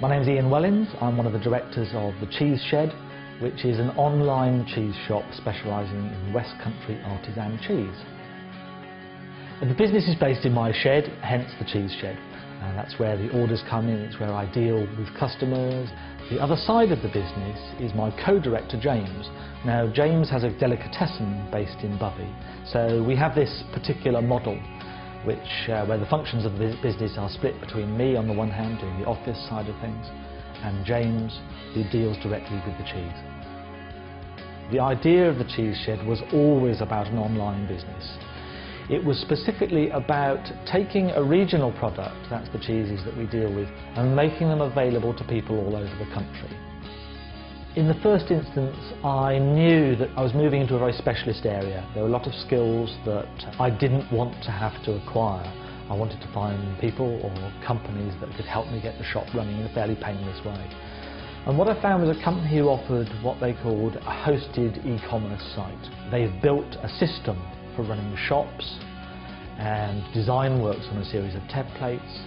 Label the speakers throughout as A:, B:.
A: My name's Ian Wellens. I'm one of the directors of The Cheese Shed, which is an online cheese shop specialising in West Country artisan cheese. And the business is based in my shed, hence The Cheese Shed. And that's where the orders come in, it's where I deal with customers. The other side of the business is my co-director James. Now James has a delicatessen based in Bury, so we have this particular model where the functions of the business are split between me on the one hand doing the office side of things and James who deals directly with the cheese. The idea of The Cheese Shed was always about an online business. It was specifically about taking a regional product, that's the cheeses that we deal with, and making them available to people all over the country. In the first instance, I knew that I was moving into a very specialist area. There were a lot of skills that I didn't want to have to acquire. I wanted to find people or companies that could help me get the shop running in a fairly painless way. And what I found was a company who offered what they called a hosted e-commerce site. They've built a system for running shops, and design works on a series of templates,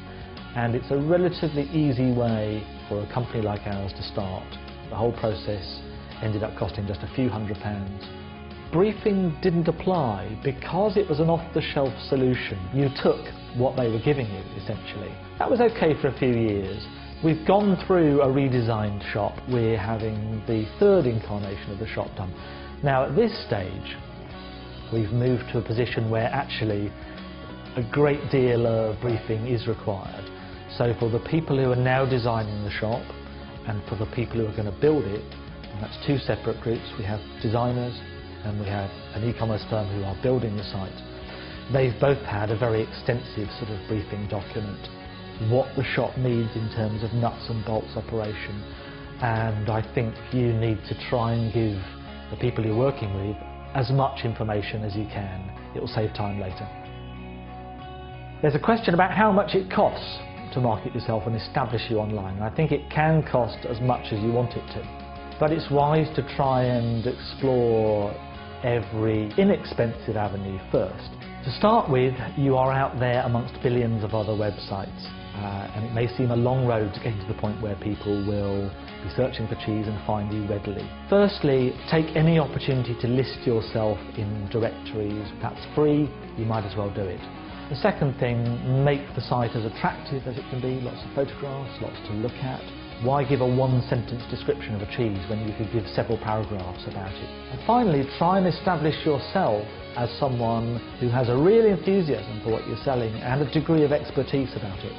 A: and it's a relatively easy way for a company like ours to start. The whole process ended up costing just a few £100s. Briefing didn't apply because it was an off-the-shelf solution. You took what they were giving you, essentially. That was okay for a few years. We've gone through a redesigned shop. We're having the third incarnation of the shop done. Now at this stage, we've moved to a position where actually a great deal of briefing is required. So for the people who are now designing the shop and for the people who are going to build it, and that's two separate groups, we have designers and we have an e-commerce firm who are building the site. They've both had a very extensive sort of briefing document, what the shop needs in terms of nuts and bolts operation, and I think you need to try and give the people you're working with as much information as you can. It will save time later. There's a question about how much it costs to market yourself and establish you online. I think it can cost as much as you want it to, but it's wise to try and explore every inexpensive avenue first. To start with, you are out there amongst billions of other websites, and it may seem a long road to getting to the point where people will be searching for cheese and find you readily. Firstly, take any opportunity to list yourself in directories. That's free, you might as well do it. The second thing, make the site as attractive as it can be, lots of photographs, lots to look at. Why give a one-sentence description of a cheese when you could give several paragraphs about it? And finally, try and establish yourself as someone who has a real enthusiasm for what you're selling and a degree of expertise about it.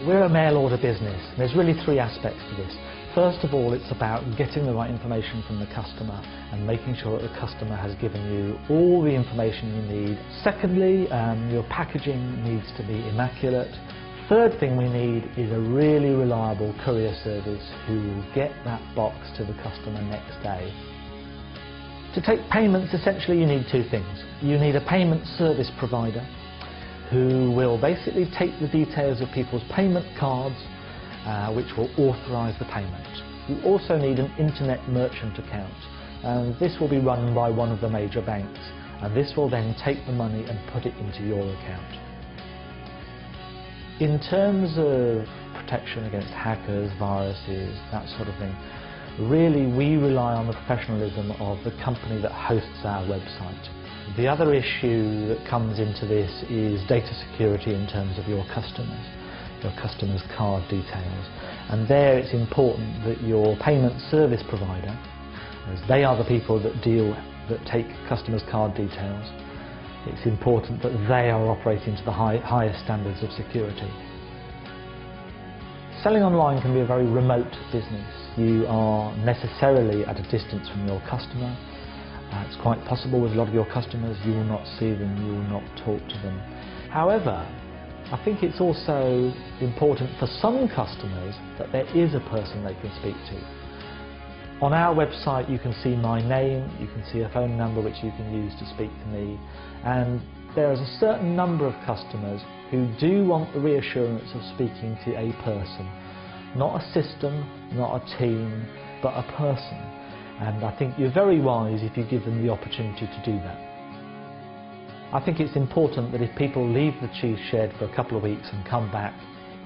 A: We're a mail order business. There's really three aspects to this. First of all, it's about getting the right information from the customer and making sure that the customer has given you all the information you need. Secondly, your packaging needs to be immaculate. Third thing we need is a really reliable courier service who will get that box to the customer next day. To take payments, essentially you need two things. You need a payment service provider who will basically take the details of people's payment cards, which will authorise the payment. You also need an internet merchant account, and this will be run by one of the major banks, and this will then take the money and put it into your account. In terms of protection against hackers, viruses, that sort of thing, really we rely on the professionalism of the company that hosts our website. The other issue that comes into this is data security in terms of your customers' card details, and there it's important that your payment service provider, as they are the people that take customers' card details, it's important that they are operating to the highest standards of security. Selling online can be a very remote business. You are necessarily at a distance from your customer. It's quite possible with a lot of your customers you will not see them, you will not talk to them. However, I think it's also important for some customers that there is a person they can speak to. On our website you can see my name, you can see a phone number which you can use to speak to me, and there is a certain number of customers who do want the reassurance of speaking to a person. Not a system, not a team, but a person. And I think you're very wise if you give them the opportunity to do that. I think it's important that if people leave the Cheese Shed for a couple of weeks and come back,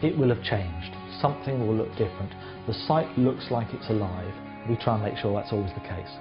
A: it will have changed. Something will look different. The site looks like it's alive. We try and make sure that's always the case.